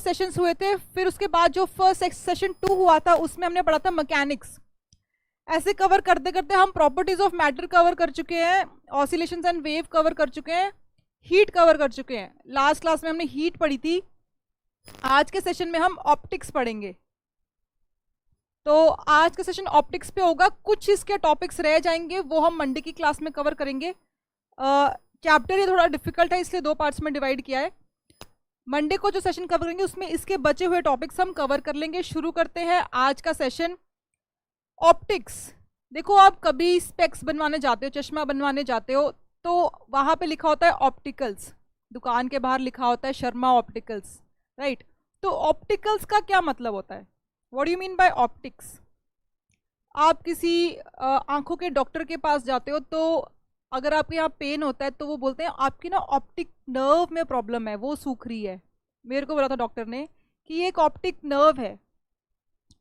Sessions हुए थे, फिर उसके बाद जो फर्स्ट सेशन 2 हुआ था उसमें हमने पढ़ा था मैकेनिक्स। ऐसे कवर करते करते हम प्रॉपर्टीज ऑफ मैटर कवर कर चुके हैं, ऑसिलेशंस एंड वेव कवर कर चुके हैं, हीट कवर कर चुके हैं। लास्ट क्लास में हमने हीट पढ़ी थी। आज के सेशन में हम ऑप्टिक्स पढ़ेंगे। तो आज का सेशन ऑप्टिक्स पे होगा। कुछ इसके टॉपिक्स रह जाएंगे, वो हम मंडे की क्लास में कवर करेंगे। चैप्टर ये थोड़ा डिफिकल्ट है, इसलिए 2 पार्ट्स में डिवाइड किया है। मंडे को जो सेशन कवर करेंगे उसमें इसके बचे हुए टॉपिक्स हम कवर कर लेंगे। शुरू करते हैं आज का सेशन। ऑप्टिक्स, देखो आप कभी स्पेक्स बनवाने जाते हो, चश्मा बनवाने जाते हो, तो वहां पे लिखा होता है ऑप्टिकल्स, दुकान के बाहर लिखा होता है शर्मा ऑप्टिकल्स, राइट। तो ऑप्टिकल्स का क्या मतलब होता है? What do you mean by optics? आप किसी आंखों के डॉक्टर के पास जाते हो, तो अगर आपके यहाँ पेन होता है तो वो बोलते हैं आपकी ना ऑप्टिक नर्व में प्रॉब्लम है, वो सूख रही है। मेरे को बोला था डॉक्टर ने कि ये एक ऑप्टिक नर्व है।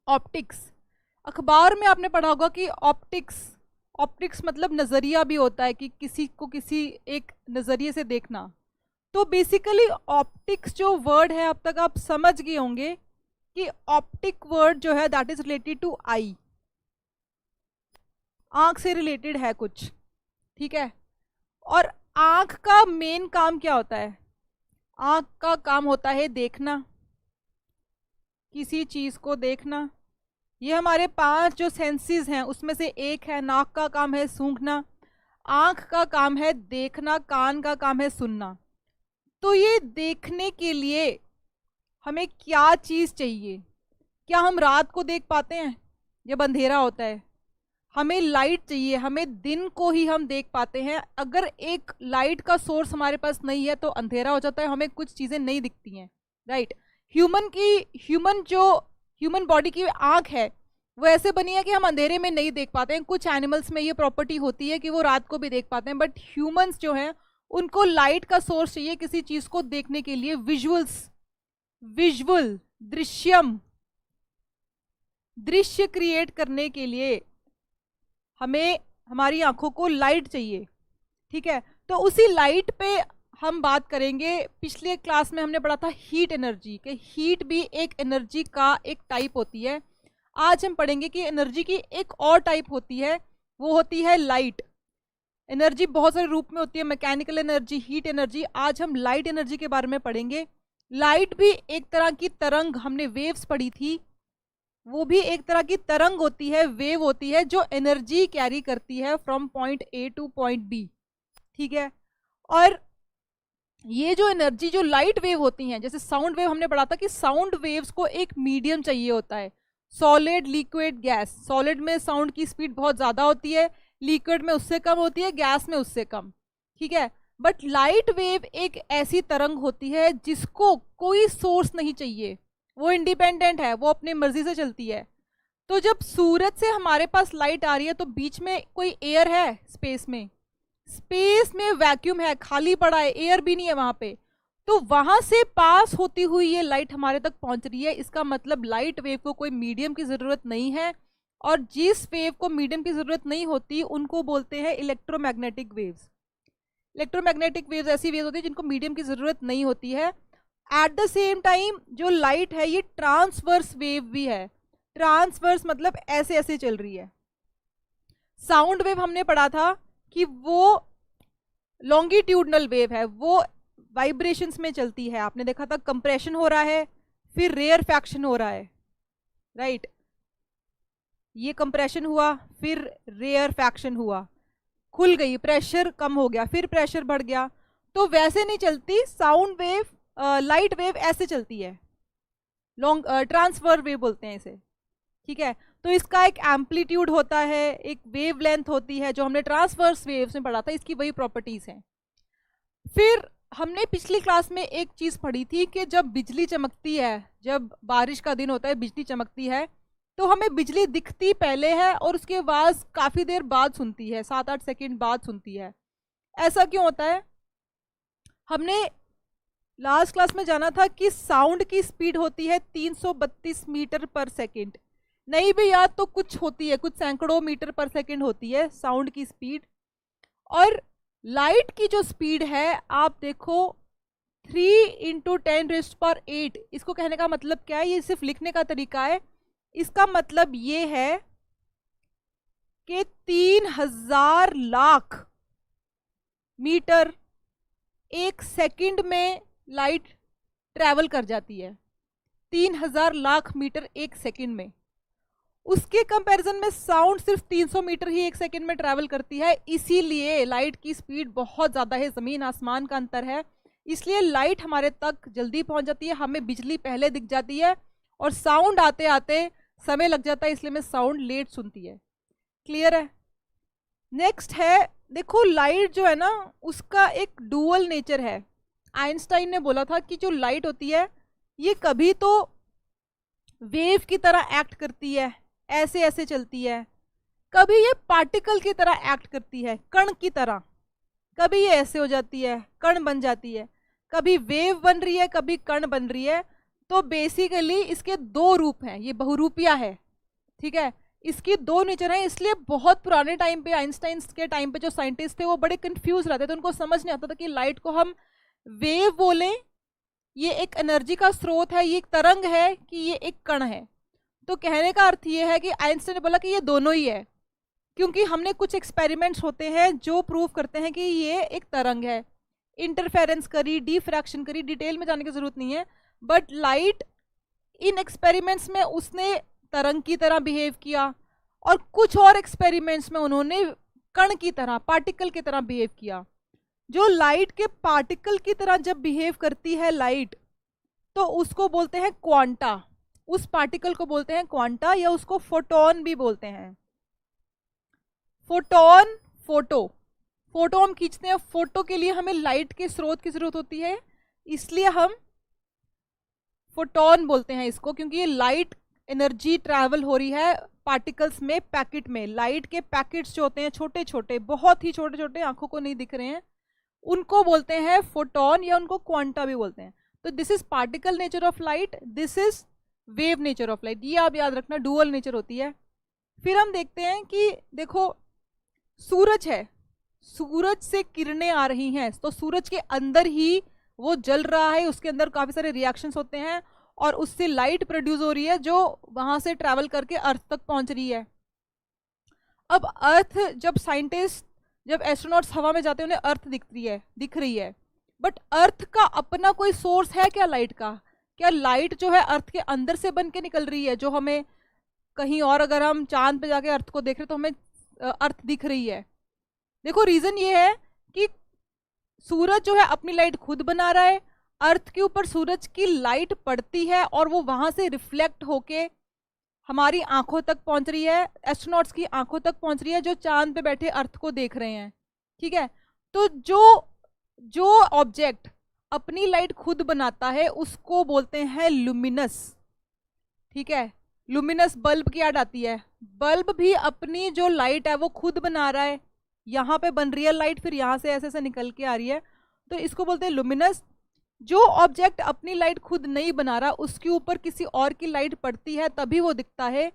ऑप्टिक्स, अखबार में आपने पढ़ा होगा कि ऑप्टिक्स मतलब नज़रिया भी होता है, कि किसी को किसी एक नज़रिए से देखना। तो बेसिकली ऑप्टिक्स जो वर्ड है, अब तक आप समझ गए होंगे कि ऑप्टिक वर्ड जो है दैट इज रिलेटेड टू आई, आंख से रिलेटेड है कुछ, ठीक है। और आंख का मेन काम क्या होता है? आंख का काम होता है देखना, किसी चीज को देखना। ये हमारे 5 जो सेंसेस हैं उसमें से एक है। नाक का काम है सूंघना, आंख का काम है देखना, कान का काम है सुनना। तो ये देखने के लिए हमें क्या चीज चाहिए? क्या हम रात को देख पाते हैं जब अंधेरा होता है? हमें लाइट चाहिए, हमें दिन को ही हम देख पाते हैं। अगर एक लाइट का सोर्स हमारे पास नहीं है तो अंधेरा हो जाता है, हमें कुछ चीजें नहीं दिखती हैं, राइट। ह्यूमन बॉडी की आंख है वो ऐसे बनी है कि हम अंधेरे में नहीं देख पाते हैं। कुछ एनिमल्स में ये प्रॉपर्टी होती है कि वो रात को भी देख पाते हैं, बट ह्यूमंस जो हैं उनको लाइट का सोर्स चाहिए किसी चीज को देखने के लिए। विजुअल दृश्य क्रिएट करने के लिए हमें हमारी आंखों को लाइट चाहिए, ठीक है। तो उसी लाइट पे हम बात करेंगे। पिछले क्लास में हमने पढ़ा था हीट एनर्जी, कि हीट भी एक एनर्जी का एक टाइप होती है। आज हम पढ़ेंगे कि एनर्जी की एक और टाइप होती है, वो होती है लाइट एनर्जी। बहुत सारे रूप में होती है, मैकेनिकल एनर्जी, हीट एनर्जी। आज हम लाइट एनर्जी के बारे में पढ़ेंगे। लाइट भी एक तरह की तरंग, हमने वेव्स पढ़ी थी, वो भी एक तरह की तरंग होती है, वेव होती है, जो एनर्जी कैरी करती है from point A to point B, ठीक है। और ये जो एनर्जी, जो लाइट वेव होती हैं, जैसे साउंड वेव हमने पढ़ा था कि साउंड वेव्स को एक मीडियम चाहिए होता है, सॉलिड, लिक्विड, गैस। सॉलिड में साउंड की स्पीड बहुत ज़्यादा होती है, लिक्विड में उससे कम होती है, गैस में उससे कम, ठीक है। बट लाइट वेव एक ऐसी तरंग होती है जिसको कोई सोर्स नहीं चाहिए, वो इंडिपेंडेंट है, वो अपनी मर्जी से चलती है। तो जब सूरज से हमारे पास लाइट आ रही है तो बीच में कोई एयर है? स्पेस में वैक्यूम है, खाली पड़ा है, एयर भी नहीं है वहां पे। तो वहां से पास होती हुई ये लाइट हमारे तक पहुंच रही है। इसका मतलब लाइट वेव को कोई मीडियम की जरूरत नहीं है, और जिस वेव को मीडियम की जरूरत नहीं होती उनको बोलते हैं इलेक्ट्रोमैग्नेटिक वेव्स। इलेक्ट्रोमैग्नेटिक वेव्स ऐसी वेव्स होती है जिनको मीडियम की जरूरत नहीं होती है। एट द सेम टाइम जो लाइट है ये ट्रांसवर्स वेव भी है। ट्रांसवर्स मतलब ऐसे ऐसे चल रही है। साउंड वेव हमने पढ़ा था कि वो लॉन्गिट्यूडनल वेव है, वो वाइब्रेशंस में चलती है। आपने देखा था कंप्रेशन हो रहा है, फिर रेयरफैक्शन हो रहा है, राइट। ये कंप्रेशन हुआ, फिर रेयरफैक्शन हुआ, खुल गई, प्रेशर कम हो गया, फिर प्रेशर बढ़ गया। तो वैसे नहीं चलती साउंड वेव, लाइट वेव ऐसे चलती है, लॉन्ग ट्रांसफर वेव बोलते हैं इसे, ठीक है। तो इसका एक एम्पलीट्यूड होता है, एक वेव लेंथ होती है, जो हमने ट्रांसवर्स वेव्स में पढ़ा था, इसकी वही प्रॉपर्टीज हैं। फिर हमने पिछली क्लास में एक चीज पढ़ी थी कि जब बिजली चमकती है, जब बारिश का दिन होता है, बिजली चमकती है, तो हमें बिजली दिखती पहले है और उसकी आवाज काफी देर बाद सुनती है, 7-8 सेकेंड बाद सुनती है। ऐसा क्यों होता है? हमने लास्ट क्लास में जाना था कि साउंड की स्पीड होती है 332 मीटर पर सेकेंड। नहीं भी याद तो कुछ होती है, कुछ सैकड़ों मीटर पर सेकेंड होती है साउंड की स्पीड। और लाइट की जो स्पीड है, आप देखो 3 × 10⁸ इसको कहने का मतलब क्या है? ये सिर्फ लिखने का तरीका है। इसका मतलब ये है कि 3000 लाख मीटर 1 सेकंड में लाइट ट्रैवल कर जाती है। 3000 लाख मीटर 1 सेकंड में। उसके कंपैरिजन में साउंड सिर्फ 300 मीटर ही 1 सेकंड में ट्रैवल करती है। इसीलिए लाइट की स्पीड बहुत ज़्यादा है, ज़मीन आसमान का अंतर है। इसलिए लाइट हमारे तक जल्दी पहुंच जाती है, हमें बिजली पहले दिख जाती है, और साउंड आते आते समय लग जाता है, इसलिए मैं साउंड लेट सुनती है। क्लियर है? नेक्स्ट है, देखो लाइट जो है ना उसका एक डुअल नेचर है। आइंस्टाइन ने बोला था कि जो लाइट होती है ये कभी तो वेव की तरह एक्ट करती है, ऐसे ऐसे चलती है, कभी ये पार्टिकल की तरह एक्ट करती है, कण की तरह। कभी ये ऐसे हो जाती है, कण बन जाती है, कभी वेव बन रही है, कभी कण बन रही है। तो बेसिकली इसके दो रूप हैं, ये बहुरूपिया है। ठीक है, इसकी दो नेचर है। इसलिए बहुत पुराने टाइम पे, आइंस्टाइन के टाइम पे जो साइंटिस्ट थे वो बड़े कंफ्यूज रहते थे, उनको समझ नहीं आता था कि लाइट को हम वेव बोलें, ये एक एनर्जी का स्रोत है, ये एक तरंग है, कि ये एक कण है। तो कहने का अर्थ ये है कि आइंस्टाइन ने बोला कि ये दोनों ही है, क्योंकि हमने कुछ एक्सपेरिमेंट्स होते हैं जो प्रूव करते हैं कि ये एक तरंग है। इंटरफेरेंस करी, डिफ्रैक्शन करी, डिटेल में जाने की जरूरत नहीं है, बट लाइट इन एक्सपेरिमेंट्स में उसने तरंग की तरह बिहेव किया, और कुछ और एक्सपेरिमेंट्स में उन्होंने कण की तरह, पार्टिकल की तरह बिहेव किया। जो लाइट के पार्टिकल की तरह जब बिहेव करती है लाइट, तो उसको बोलते हैं क्वांटा। उस पार्टिकल को बोलते हैं क्वांटा, या उसको फोटोन भी बोलते हैं। फोटोन, फोटो हम खींचते हैं, फोटो के लिए हमें लाइट के स्रोत की जरूरत होती है, इसलिए हम फोटोन बोलते हैं इसको, क्योंकि ये लाइट एनर्जी ट्रैवल हो रही है पार्टिकल्स में, पैकेट में। लाइट के पैकेट्स जो होते हैं छोटे छोटे, बहुत ही छोटे छोटे, आंखों को नहीं दिख रहे हैं, उनको बोलते हैं फोटोन, या उनको क्वांटा भी बोलते हैं। तो this is particle nature of light, this is wave nature of light. ये आप याद रखना, डुअल नेचर होती है। फिर हम देखते हैं कि देखो सूरज है, सूरज से किरणें आ रही हैं, तो सूरज के अंदर ही वो जल रहा है, उसके अंदर काफी सारे रिएक्शंस होते हैं, और उससे लाइट प्रोड्यूस हो रही है, जो वहां से ट्रैवल करके अर्थ तक पहुंच रही है। अब अर्थ, जब साइंटिस्ट, जब एस्ट्रोनॉट्स हवा में जाते हैं, उन्हें अर्थ दिख रही है, बट अर्थ का अपना कोई सोर्स है क्या लाइट का? क्या लाइट जो है अर्थ के अंदर से बन के निकल रही है, जो हमें कहीं और, अगर हम चांद पे जाके अर्थ को देख रहे तो हमें अर्थ दिख रही है? देखो रीजन ये है कि सूरज जो है अपनी लाइट खुद बना रहा है, अर्थ के ऊपर सूरज की लाइट पड़ती है, और वो वहां से रिफ्लेक्ट होके हमारी आंखों तक पहुंच रही है, एस्ट्रोनॉट्स की आंखों तक पहुंच रही है, जो चांद पे बैठे अर्थ को देख रहे हैं। ठीक है, तो जो ऑब्जेक्ट अपनी लाइट खुद बनाता है उसको बोलते हैं लुमिनस। ठीक है, लुमिनस बल्ब की याद आती है, बल्ब भी अपनी जो लाइट है वो खुद बना रहा है, यहाँ पे बन रही है लाइट, फिर यहाँ से ऐसे ऐसे निकल के आ रही है, तो इसको बोलते हैं लुमिनस। जो ऑब्जेक्ट अपनी लाइट खुद नहीं बना रहा, उसके ऊपर किसी और की लाइट पड़ती है तभी वो दिखता है,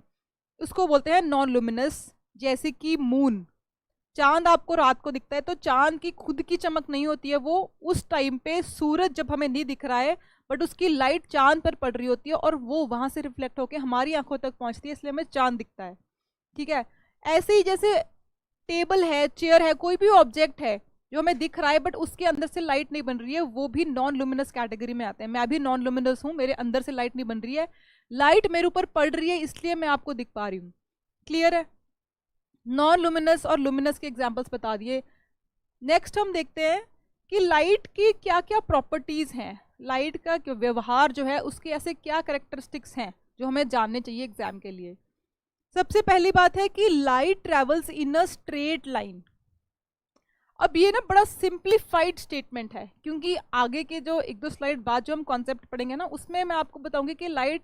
उसको बोलते हैं नॉन लुमिनस। जैसे कि मून, चांद आपको रात को दिखता है, तो चांद की खुद की चमक नहीं होती है, वो उस टाइम पे सूरज जब हमें नहीं दिख रहा है, बट उसकी लाइट चांद पर पड़ रही होती है, और वो वहां से रिफ्लेक्ट होकर हमारी आंखों तक पहुंचती है, इसलिए हमें चांद दिखता है। ठीक है, ऐसे ही जैसे टेबल है, चेयर है, कोई भी ऑब्जेक्ट है जो हमें दिख रहा है बट उसके अंदर से लाइट नहीं बन रही है, वो भी नॉन लुमिनस कैटेगरी में आते हैं। मैं भी नॉन लुमिनस हूँ, मेरे अंदर से लाइट नहीं बन रही है, लाइट मेरे ऊपर पड़ रही है, इसलिए मैं आपको दिख पा रही हूँ। क्लियर है? नॉन लुमिनस और लुमिनस के एग्जाम्पल्स बता दिए। नेक्स्ट हम देखते हैं कि लाइट की क्या क्या प्रॉपर्टीज हैं, लाइट का व्यवहार जो है उसके ऐसे क्या कैरेक्टरिस्टिक्स हैं जो हमें जानने चाहिए एग्जाम के लिए। सबसे पहली बात है कि light travels in a straight line. अब ये ना बड़ा सिंप्लीफाइड स्टेटमेंट है, क्योंकि आगे के जो एक दो स्लाइड बाद जो हम कॉन्सेप्ट पढ़ेंगे ना, उसमें मैं आपको बताऊंगी कि लाइट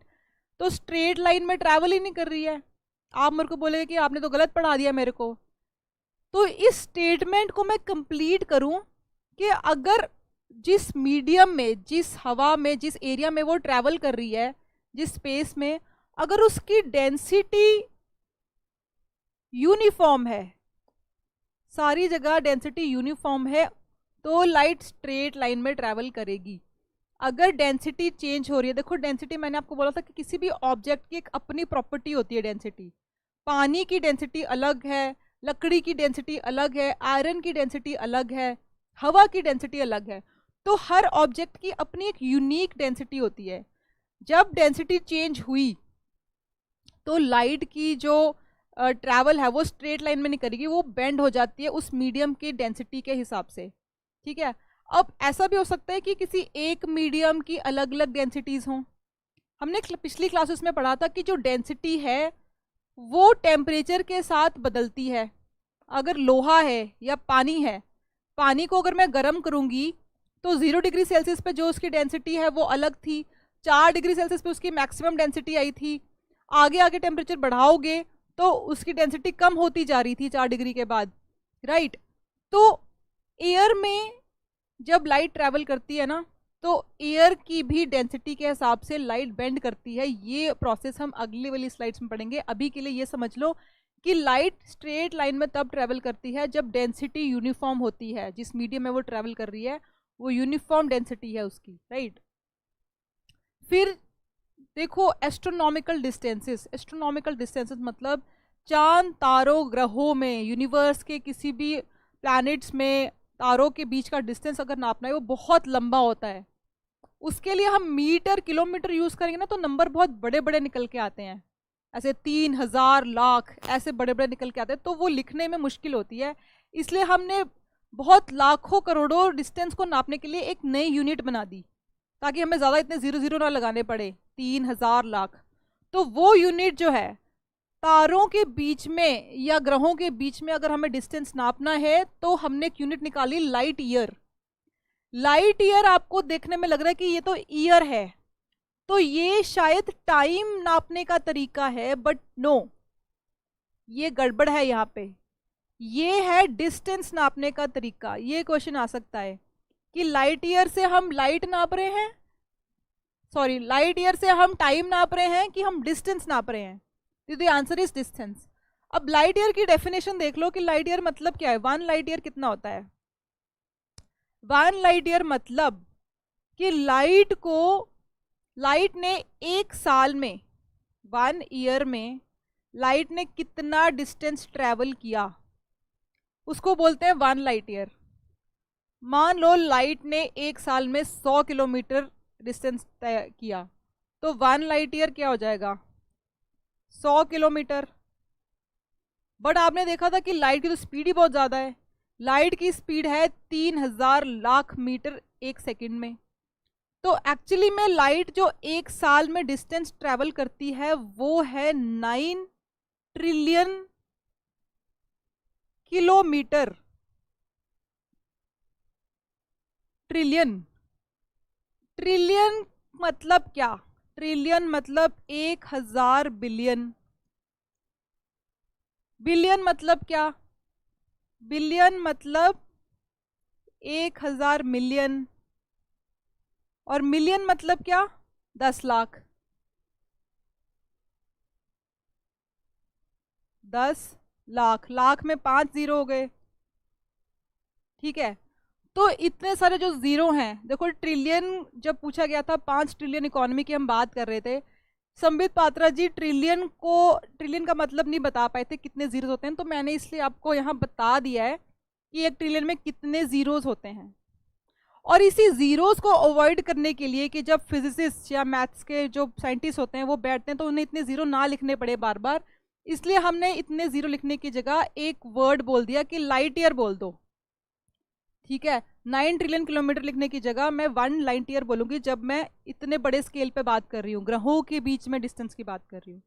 तो स्ट्रेट लाइन में ट्रैवल ही नहीं कर रही है। आप मेरे को बोलेंगे कि आपने तो गलत पढ़ा दिया मेरे को। तो इस स्टेटमेंट को मैं कंप्लीट करूं कि अगर जिस मीडियम में, जिस हवा में, जिस एरिया में वो ट्रैवल कर रही है, जिस स्पेस में, अगर उसकी डेंसिटी यूनिफॉर्म है, सारी जगह डेंसिटी यूनिफॉर्म है, तो लाइट स्ट्रेट लाइन में ट्रैवल करेगी। अगर डेंसिटी चेंज हो रही है, देखो डेंसिटी मैंने आपको बोला था कि किसी भी ऑब्जेक्ट की एक अपनी प्रॉपर्टी होती है डेंसिटी। पानी की डेंसिटी अलग है, लकड़ी की डेंसिटी अलग है, आयरन की डेंसिटी अलग है, हवा की डेंसिटी अलग है। तो हर ऑब्जेक्ट की अपनी एक यूनिक डेंसिटी होती है। जब डेंसिटी चेंज हुई तो लाइट की जो ट्रैवल है वो स्ट्रेट लाइन में नहीं करेगी, वो बेंड हो जाती है उस मीडियम की डेंसिटी के हिसाब से। ठीक है, अब ऐसा भी हो सकता है कि किसी एक मीडियम की अलग अलग डेंसिटीज हों। हमने पिछली क्लासेस में पढ़ा था कि जो डेंसिटी है वो टेम्परेचर के साथ बदलती है। अगर लोहा है या पानी है, पानी को अगर मैं गर्म करूंगी तो 0 डिग्री सेल्सियस पे जो उसकी डेंसिटी है वो अलग थी, 4 डिग्री सेल्सियस पे उसकी मैक्सिमम डेंसिटी आई थी। आगे आगे टेम्परेचर बढ़ाओगे तो उसकी डेंसिटी कम होती जा रही थी 4 डिग्री के बाद, राइट। तो एयर में जब लाइट ट्रैवल करती है ना, तो एयर की भी डेंसिटी के हिसाब से लाइट बेंड करती है। ये प्रोसेस हम अगली वाली स्लाइड्स में पढ़ेंगे। अभी के लिए ये समझ लो कि लाइट स्ट्रेट लाइन में तब ट्रैवल करती है जब डेंसिटी यूनिफॉर्म होती है, जिस मीडियम में वो ट्रैवल कर रही है वो यूनिफॉर्म डेंसिटी है उसकी, राइट। फिर देखो एस्ट्रोनॉमिकल डिस्टेंसेस। एस्ट्रोनॉमिकल डिस्टेंसेस मतलब चांद, तारों, ग्रहों में, यूनिवर्स के किसी भी प्लैनेट्स में तारों के बीच का डिस्टेंस अगर नापना है वो बहुत लंबा होता है। उसके लिए हम मीटर, किलोमीटर यूज करेंगे ना तो नंबर बहुत बड़े बड़े निकल के आते हैं, ऐसे 3000 लाख ऐसे बड़े बड़े निकल के आते हैं, तो वो लिखने में मुश्किल होती है। इसलिए हमने बहुत लाखों करोड़ों डिस्टेंस को नापने के लिए एक नई यूनिट बना दी ताकि हमें ज़्यादा इतने जीरो जीरो ना लगाने पड़े, 3000 लाख। तो वो यूनिट जो है तारों के बीच में या ग्रहों के बीच में अगर हमें डिस्टेंस नापना है तो हमने एक यूनिट निकाली, लाइट ईयर। लाइट ईयर आपको देखने में लग रहा है कि ये तो ईयर है, तो ये शायद टाइम नापने का तरीका है, बट नो, ये गड़बड़ है यहाँ पे। ये है डिस्टेंस नापने का तरीका। ये क्वेश्चन आ सकता है कि लाइट ईयर से हम लाइट नाप रहे हैं, सॉरी लाइट ईयर से हम टाइम नाप रहे हैं कि हम डिस्टेंस नाप रहे हैं। तो द आंसर इज डिस्टेंस। अब लाइट ईयर की डेफिनेशन देख लो कि लाइट ईयर मतलब क्या है। 1 लाइट ईयर कितना होता है? 1 लाइट ईयर मतलब कि लाइट ने एक साल में, 1 ईयर में लाइट ने कितना डिस्टेंस ट्रेवल किया उसको बोलते हैं 1 लाइट ईयर। मान लो लाइट ने एक साल में 100 किलोमीटर डिस्टेंस तय किया, तो 1 लाइट ईयर क्या हो जाएगा? 100 किलोमीटर। बट आपने देखा था कि लाइट की तो स्पीड ही बहुत ज़्यादा है। लाइट की स्पीड है 3000 लाख मीटर एक सेकंड में। तो एक्चुअली में लाइट जो एक साल में डिस्टेंस ट्रेवल करती है वो है 9 ट्रिलियन किलोमीटर। ट्रिलियन, ट्रिलियन मतलब क्या? ट्रिलियन मतलब 1000 बिलियन। बिलियन मतलब क्या? बिलियन मतलब 1000 मिलियन। और मिलियन मतलब क्या? 10 लाख। 10 लाख, लाख में 5 जीरो हो गए, ठीक है। तो इतने सारे जो जीरो हैं, देखो ट्रिलियन जब पूछा गया था, 5 ट्रिलियन इकोनॉमी की हम बात कर रहे थे, संबित पात्रा जी ट्रिलियन का मतलब नहीं बता पाए थे कितने जीरोस होते हैं, तो मैंने इसलिए आपको यहाँ बता दिया है कि 1 ट्रिलियन में कितने जीरोस होते हैं। और इसी जीरोस को अवॉइड करने के लिए कि जब फिजिसिस्ट या मैथ्स के जो साइंटिस्ट होते हैं वो बैठते हैं तो उन्हें इतने जीरो ना लिखने पड़े बार बार, इसलिए हमने इतने जीरो लिखने की जगह एक वर्ड बोल दिया कि लाइट ईयर बोल दो, ठीक है। 9 ट्रिलियन किलोमीटर लिखने की जगह मैं 1 लाइट ईयर बोलूंगी जब मैं इतने बड़े स्केल पे बात कर रही हूँ, ग्रहों के बीच में डिस्टेंस की बात कर रही हूँ।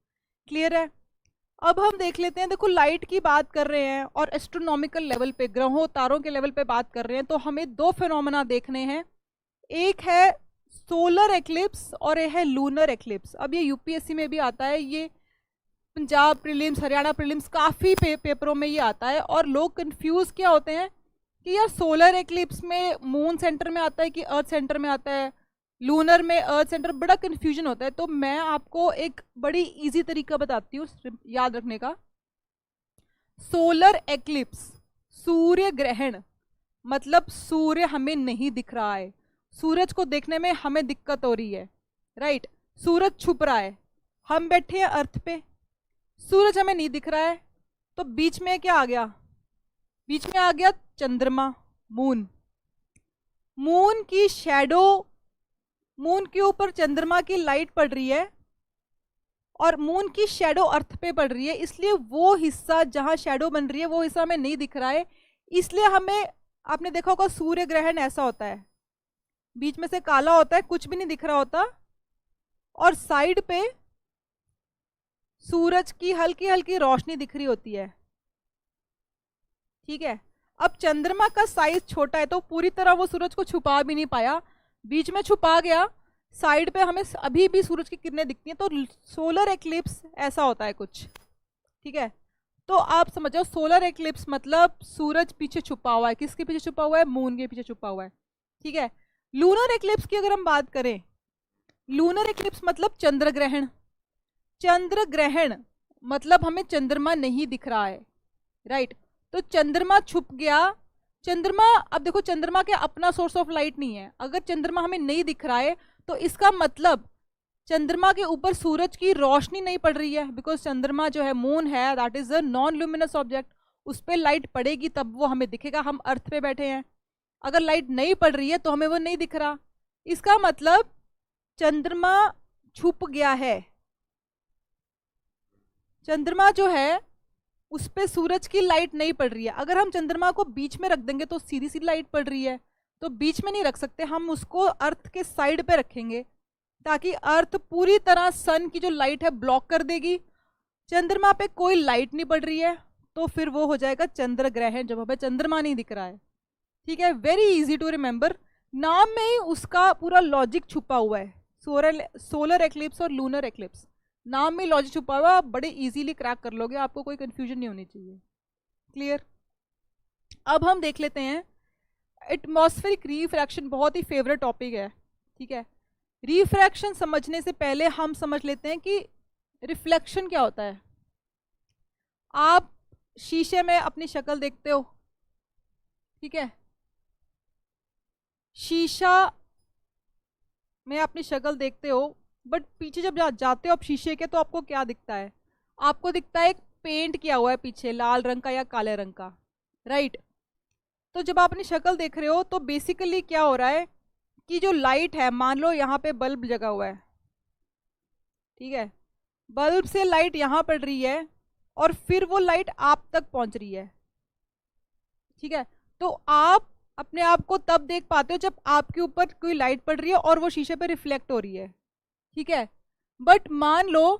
क्लियर है? अब हम देख लेते हैं, देखो लाइट की बात कर रहे हैं और एस्ट्रोनॉमिकल लेवल पे, ग्रहों तारों के लेवल पे बात कर रहे हैं, तो हमें 2 फिनोमेना देखने हैं। एक है सोलर एक्लिप्स और एक है लूनर एक्लिप्स। अब ये यूपीएससी में भी आता है, ये पंजाब प्रीलिम्स, हरियाणा प्रीलिम्स, काफ़ी पेपरों में ये आता है। और लोग कंफ्यूज क्या होते हैं कि यार सोलर एक्लिप्स में मून सेंटर में आता है कि अर्थ सेंटर में आता है, लूनर में अर्थ सेंटर, बड़ा कंफ्यूजन होता है। तो मैं आपको एक बड़ी इजी तरीका बताती हूँ याद रखने का। सोलर एक्लिप्स, सूर्य ग्रहण, मतलब सूर्य हमें नहीं दिख रहा है, सूरज को देखने में हमें दिक्कत हो रही है, राइट। सूरज छुप रहा है, हम बैठे हैं अर्थ पे, सूरज हमें नहीं दिख रहा है, तो बीच में क्या आ गया? बीच में आ गया चंद्रमा, मून। मून की शैडो, मून के ऊपर चंद्रमा की लाइट पड़ रही है और मून की शैडो अर्थ पे पड़ रही है, इसलिए वो हिस्सा जहां शैडो बन रही है वो हिस्सा हमें नहीं दिख रहा है। इसलिए हमें, आपने देखा होगा सूर्य ग्रहण ऐसा होता है, बीच में से काला होता है, कुछ भी नहीं दिख रहा होता, और साइड पे सूरज की हल्की हल्की रोशनी दिख रही होती है, ठीक है। अब चंद्रमा का साइज छोटा है तो पूरी तरह वो सूरज को छुपा भी नहीं पाया, बीच में छुपा गया, साइड पे हमें अभी भी सूरज की किरणें दिखती हैं। तो सोलर एक्लिप्स ऐसा होता है कुछ, ठीक है। तो आप समझ जाओ सोलर एक्लिप्स मतलब सूरज पीछे छुपा हुआ है। किसके पीछे छुपा हुआ है? मून के पीछे छुपा हुआ है, ठीक है। लूनर एक्लिप्स की अगर हम बात करें, लूनर एक्लिप्स मतलब चंद्र ग्रहण। चंद्र ग्रहण मतलब हमें चंद्रमा नहीं दिख रहा है, राइट। तो चंद्रमा छुप गया। चंद्रमा, अब देखो चंद्रमा के अपना सोर्स ऑफ लाइट नहीं है, अगर चंद्रमा हमें नहीं दिख रहा है तो इसका मतलब चंद्रमा के ऊपर सूरज की रोशनी नहीं पड़ रही है, बिकॉज चंद्रमा जो है, मून है, that is a non luminous object, उस पर लाइट पड़ेगी तब वो हमें दिखेगा। हम अर्थ पे बैठे हैं, अगर लाइट नहीं पड़ रही है तो हमें वो नहीं दिख रहा। इसका मतलब चंद्रमा छुप गया है। चंद्रमा जो है उस पे सूरज की लाइट नहीं पड़ रही है। अगर हम चंद्रमा को बीच में रख देंगे तो सीधी सी लाइट पड़ रही है, तो बीच में नहीं रख सकते, हम उसको अर्थ के साइड पे रखेंगे ताकि अर्थ पूरी तरह सन की जो लाइट है ब्लॉक कर देगी। चंद्रमा पे कोई लाइट नहीं पड़ रही है तो फिर वो हो जाएगा चंद्र ग्रहण, जब हमें चंद्रमा नहीं दिख रहा है, ठीक है। वेरी इजी टू रिमेंबर, नाम में ही उसका पूरा लॉजिक छुपा हुआ है। सोलर एक्लिप्स और लूनर एक्लिप्स, नाम में लॉजिक छुपा हुआ है, आप बड़े इजीली क्रैक कर लोगे, आपको कोई कंफ्यूजन नहीं होनी चाहिए। क्लियर? अब हम देख लेते हैं एटमॉस्फेरिक रिफ्रैक्शन, बहुत ही फेवरेट टॉपिक है, ठीक है। रिफ्रैक्शन समझने से पहले हम समझ लेते हैं कि रिफ्लेक्शन क्या होता है। आप शीशे में अपनी शक्ल देखते हो, ठीक है, शीशा में अपनी शक्ल देखते हो, बट पीछे जब जाते हो आप शीशे के तो आपको क्या दिखता है? आपको दिखता है एक पेंट किया हुआ है पीछे लाल रंग का या काले रंग का, राइट। तो जब आप अपनी शक्ल देख रहे हो तो बेसिकली क्या हो रहा है कि जो लाइट है, मान लो यहाँ पे बल्ब जगा हुआ है, ठीक है, बल्ब से लाइट यहाँ पड़ रही है और फिर वो लाइट आप तक पहुँच रही है, ठीक है। तो आप अपने आप को तब देख पाते हो जब आपके ऊपर कोई लाइट पड़ रही है और वो शीशे पे रिफ्लेक्ट हो रही है, ठीक है। बट मान लो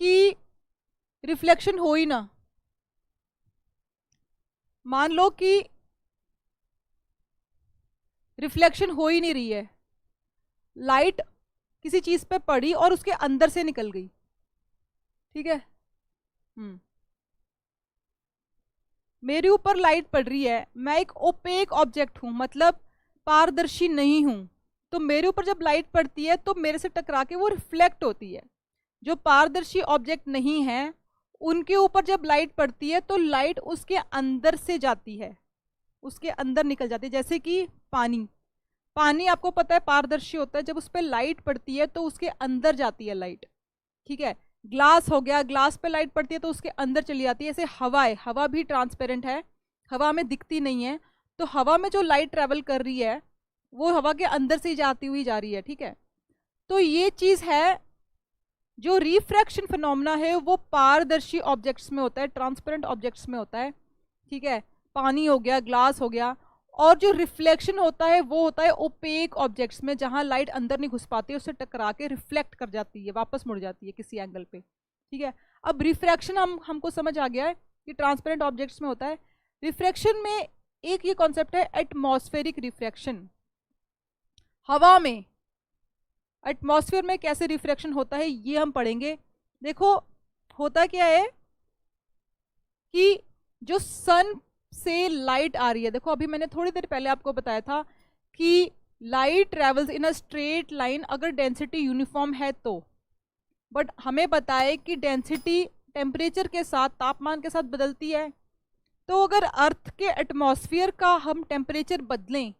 कि रिफ्लेक्शन हो ही ना, मान लो कि रिफ्लेक्शन हो ही नहीं रही है, लाइट किसी चीज पे पड़ी और उसके अंदर से निकल गई, ठीक है। मेरे ऊपर लाइट पड़ रही है, मैं एक ओपेक ऑब्जेक्ट हूं, मतलब पारदर्शी नहीं हूं, तो मेरे ऊपर जब लाइट पड़ती है तो मेरे से टकरा के वो रिफ्लेक्ट होती है। जो पारदर्शी ऑब्जेक्ट नहीं है उनके ऊपर जब लाइट पड़ती है तो लाइट उसके अंदर से जाती है, उसके अंदर निकल जाती है। जैसे कि पानी, पानी आपको पता है पारदर्शी होता है, जब उस पर लाइट पड़ती है तो उसके अंदर जाती है लाइट, ठीक है। ग्लास हो गया, ग्लास पे लाइट पड़ती है तो उसके अंदर चली जाती है। ऐसे हवा है, हवा भी ट्रांसपेरेंट है, हवा में दिखती नहीं है, तो हवा में जो लाइट ट्रेवल कर रही है वो हवा के अंदर से ही जाती हुई जा रही है, ठीक है। तो ये चीज है, जो रिफ्रैक्शन फिनोमेना है वो पारदर्शी ऑब्जेक्ट्स में होता है, ट्रांसपेरेंट ऑब्जेक्ट्स में होता है, ठीक है। पानी हो गया, ग्लास हो गया। और जो रिफ्लेक्शन होता है वो होता है ओपेक ऑब्जेक्ट्स में, जहां लाइट अंदर नहीं घुस पाती, उससे टकरा के रिफ्लेक्ट कर जाती है, वापस मुड़ जाती है किसी एंगल पे, ठीक है। अब रिफ्रैक्शन हमको समझ आ गया है कि ट्रांसपेरेंट ऑब्जेक्ट्स में होता है। रिफ्रैक्शन में एक ये कॉन्सेप्ट है एटमॉस्फेरिक रिफ्रैक्शन। हवा में, एटमॉस्फेयर में कैसे रिफ्रैक्शन होता है ये हम पढ़ेंगे। देखो होता क्या है कि जो सन से लाइट आ रही है, देखो अभी मैंने थोड़ी देर पहले आपको बताया था कि light travels in a straight line अगर डेंसिटी यूनिफॉर्म है तो, बट हमें पता है कि डेंसिटी टेम्परेचर के साथ, तापमान के साथ बदलती है। तो अगर अर्थ के एटमॉस्फेयर का हम टेम्परेचर बदलें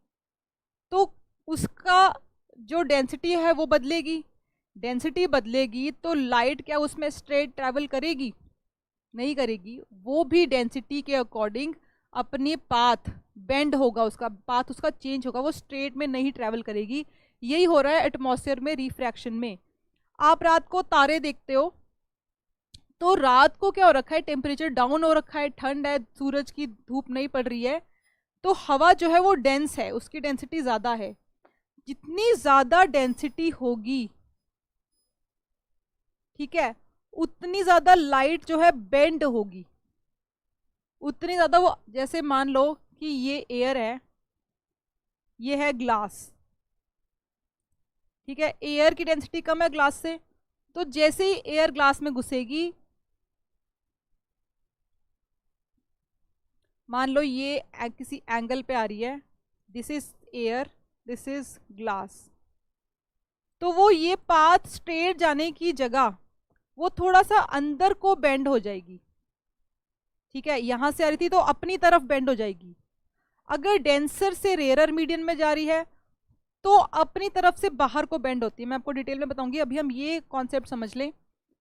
तो उसका जो डेंसिटी है वो बदलेगी। डेंसिटी बदलेगी तो लाइट क्या उसमें स्ट्रेट ट्रैवल करेगी? नहीं करेगी। वो भी डेंसिटी के अकॉर्डिंग अपने पाथ बेंड होगा, उसका पाथ उसका चेंज होगा, वो स्ट्रेट में नहीं ट्रैवल करेगी। यही हो रहा है एटमॉस्फेयर में रिफ्रैक्शन में। आप रात को तारे देखते हो तो रात को क्या हो रखा है, टेम्परेचर डाउन हो रखा है, ठंड है, सूरज की धूप नहीं पड़ रही है, तो हवा जो है वो डेंस है, उसकी डेंसिटी ज़्यादा है। जितनी ज़्यादा डेंसिटी होगी, ठीक है, उतनी ज़्यादा लाइट जो है बेंड होगी, उतनी ज़्यादा वो, जैसे मान लो कि ये एयर है, ये है ग्लास, ठीक है, एयर की डेंसिटी कम है ग्लास से, तो जैसे ही एयर ग्लास में घुसेगी, मान लो ये किसी एंगल पे आ रही है, this is air, this is glass, तो वो ये पाथ स्ट्रेट जाने की जगह वो थोड़ा सा अंदर को बेंड हो जाएगी, ठीक है, यहां से आ रही थी तो अपनी तरफ बेंड हो जाएगी। अगर डेंसर से रेयरर मीडियम में जा रही है तो अपनी तरफ से बाहर को बेंड होती है। मैं आपको डिटेल में बताऊंगी, अभी हम ये कॉन्सेप्ट समझ लें।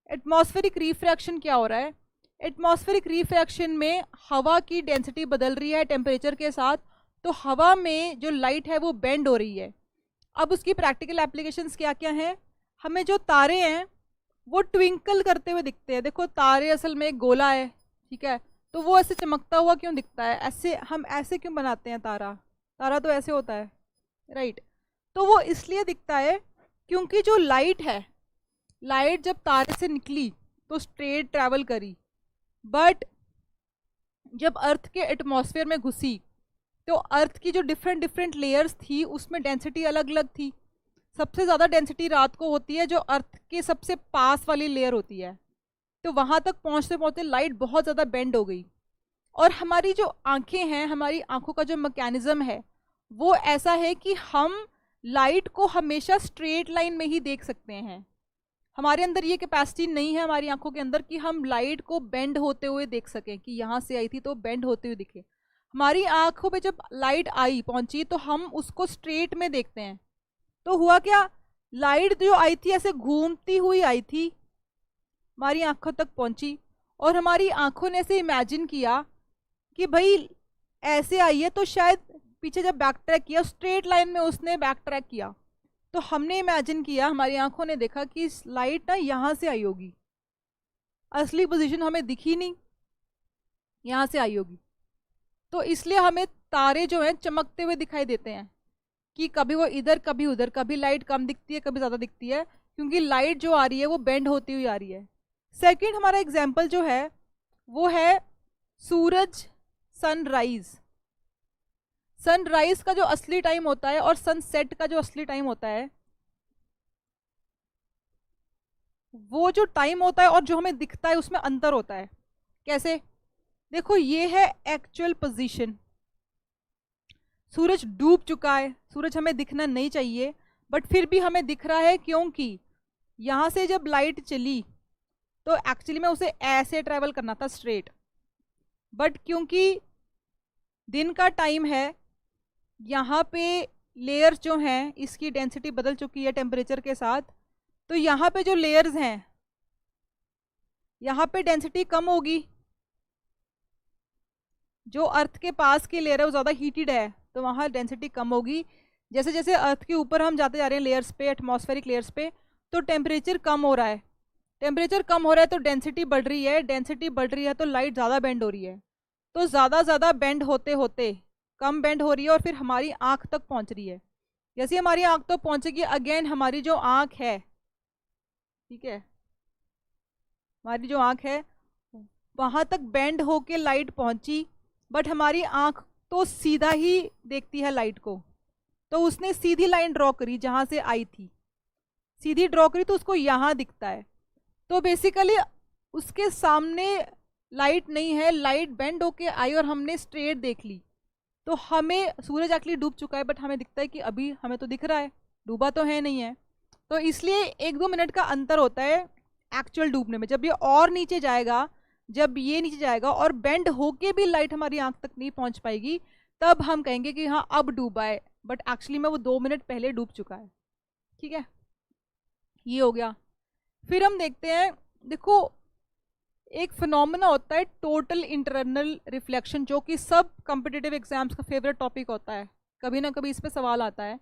एटमॉस्फेरिक रिफ्रैक्शन क्या हो रहा है? एटमॉस्फेरिक रिफ्रैक्शन में हवा की डेंसिटी बदल रही है टेम्परेचर के साथ, तो हवा में जो लाइट है वो बेंड हो रही है। अब उसकी प्रैक्टिकल एप्लीकेशंस क्या क्या हैं? हमें जो तारे हैं वो ट्विंकल करते हुए दिखते हैं। देखो तारे असल में एक गोला है, ठीक है, तो वो ऐसे चमकता हुआ क्यों दिखता है? ऐसे हम ऐसे क्यों बनाते हैं तारा? तारा तो ऐसे होता है, राइट? तो वो इसलिए दिखता है क्योंकि जो लाइट है, लाइट जब तारे से निकली तो स्ट्रेट ट्रैवल करी, बट जब अर्थ के एटमॉस्फेयर में घुसी तो अर्थ की जो डिफरेंट डिफरेंट लेयर्स थी उसमें डेंसिटी अलग अलग थी। सबसे ज़्यादा डेंसिटी रात को होती है जो अर्थ के सबसे पास वाली लेयर होती है, तो वहाँ तक पहुँचते पहुँचते लाइट बहुत ज़्यादा बेंड हो गई। और हमारी जो आंखें हैं, हमारी आंखों का जो मैकेनिज्म है वो ऐसा है कि हम लाइट को हमेशा स्ट्रेट लाइन में ही देख सकते हैं। हमारे अंदर ये कैपेसिटी नहीं है हमारी आंखों के अंदर कि हम लाइट को बेंड होते हुए देख सकें, कि यहाँ से आई थी तो बेंड होते हुए दिखे। हमारी आंखों पे जब लाइट आई पहुंची तो हम उसको स्ट्रेट में देखते हैं। तो हुआ क्या, लाइट जो आई थी ऐसे घूमती हुई आई थी, हमारी आंखों तक पहुंची, और हमारी आंखों ने ऐसे इमेजिन किया कि भाई ऐसे आई है तो शायद पीछे जब बैक ट्रैक किया स्ट्रेट लाइन में उसने बैक ट्रैक किया, तो हमने इमेजिन किया, हमारी आंखों ने देखा कि लाइट ना यहाँ से आई होगी, असली पोजीशन हमें दिखी नहीं, यहाँ से आई होगी। तो इसलिए हमें तारे जो हैं चमकते हुए दिखाई देते हैं, कि कभी वो इधर कभी उधर, कभी लाइट कम दिखती है कभी ज़्यादा दिखती है, क्योंकि लाइट जो आ रही है वो बेंड होती हुई आ रही है। सेकंड हमारा एग्जाम्पल जो है वो है सूरज सनराइज। सनराइज का जो असली टाइम होता है और सनसेट का जो असली टाइम होता है, वो जो टाइम होता है और जो हमें दिखता है उसमें अंतर होता है। कैसे? देखो ये है एक्चुअल पोजीशन, सूरज डूब चुका है, सूरज हमें दिखना नहीं चाहिए बट फिर भी हमें दिख रहा है, क्योंकि यहाँ से जब लाइट चली तो एक्चुअली में उसे ऐसे ट्रैवल करना था स्ट्रेट, बट क्योंकि दिन का टाइम है, यहाँ पे लेयर्स जो हैं इसकी डेंसिटी बदल चुकी है टेम्परेचर के साथ, तो यहाँ पे जो लेयर्स हैं यहाँ पे डेंसिटी कम होगी, जो अर्थ के पास की लेयर है वो ज़्यादा हीटेड है तो वहाँ डेंसिटी कम होगी। जैसे जैसे अर्थ के ऊपर हम जाते जा रहे हैं लेयर्स पे, एटमॉस्फेरिक लेयर्स पे, तो टेम्परेचर कम हो रहा है, टेम्परेचर कम हो रहा है तो डेंसिटी बढ़ रही है, डेंसिटी बढ़ रही है तो लाइट ज़्यादा बेंड हो रही है, तो ज़्यादा बेंड होते होते कम बेंड हो रही है और फिर हमारी आँख तक पहुँच रही है। जैसे हमारी आँख तक पहुँचेगी, अगेन हमारी जो आँख है, ठीक है, हमारी जो आँख है वहाँ तक बेंड होके लाइट पहुँची, बट हमारी आँख तो सीधा ही देखती है लाइट को, तो उसने सीधी लाइन ड्रॉ करी जहाँ से आई थी, सीधी ड्रॉ करी तो उसको यहाँ दिखता है। तो बेसिकली उसके सामने लाइट नहीं है, लाइट बेंड होके आई और हमने स्ट्रेट देख ली, तो हमें सूरज एक्चुअली डूब चुका है बट हमें दिखता है कि अभी हमें तो दिख रहा है, डूबा तो है नहीं है। तो इसलिए 1-2 मिनट का अंतर होता है एक्चुअल डूबने में। जब ये और नीचे जाएगा, जब ये नीचे जाएगा और बेंड होके भी लाइट हमारी आंख तक नहीं पहुंच पाएगी, तब हम कहेंगे कि हाँ अब डूबा है, बट एक्चुअली में वो 2 मिनट पहले डूब चुका है। ठीक है, ये हो गया। फिर हम देखते हैं, देखो एक फिनोमेना होता है टोटल इंटरनल रिफ्लेक्शन, जो कि सब कॉम्पिटिटिव एग्जाम्स का फेवरेट टॉपिक होता है, कभी ना कभी इस पे सवाल आता है।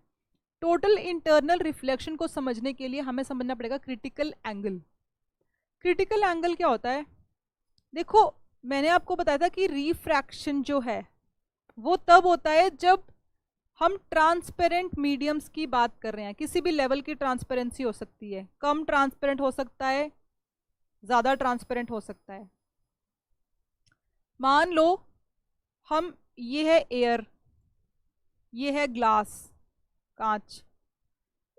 टोटल इंटरनल रिफ्लेक्शन को समझने के लिए हमें समझना पड़ेगा क्रिटिकल एंगल। क्रिटिकल एंगल क्या होता है? देखो मैंने आपको बताया था कि रिफ्रैक्शन जो है वो तब होता है जब हम ट्रांसपेरेंट मीडियम्स की बात कर रहे हैं। किसी भी लेवल की ट्रांसपेरेंसी हो सकती है, कम ट्रांसपेरेंट हो सकता है, ज़्यादा ट्रांसपेरेंट हो सकता है। मान लो हम, ये है एयर, ये है ग्लास, कांच।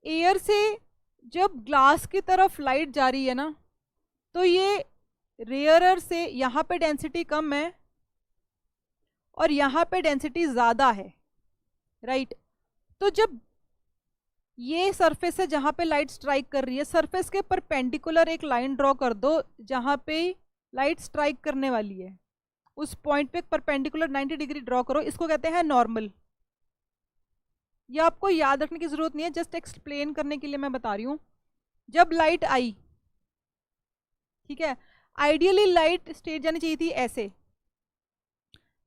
एयर से जब ग्लास की तरफ लाइट जा रही है ना, तो ये रेयरर से यहाँ पे डेंसिटी कम है और यहाँ पे डेंसिटी ज़्यादा है, राइट। तो जब ये सरफेस है जहाँ पे लाइट स्ट्राइक कर रही है, सरफेस के परपेंडिकुलर एक लाइन ड्रॉ कर दो जहाँ पे लाइट स्ट्राइक करने वाली है, उस पॉइंट पे एक परपेंडिकुलर 90 डिग्री ड्रॉ करो, इसको कहते हैं नॉर्मल। ये आपको याद रखने की जरूरत नहीं है, जस्ट एक्सप्लेन करने के लिए मैं बता रही हूँ। जब लाइट आई, ठीक है, आइडियली लाइट स्ट्रेट जानी चाहिए थी ऐसे,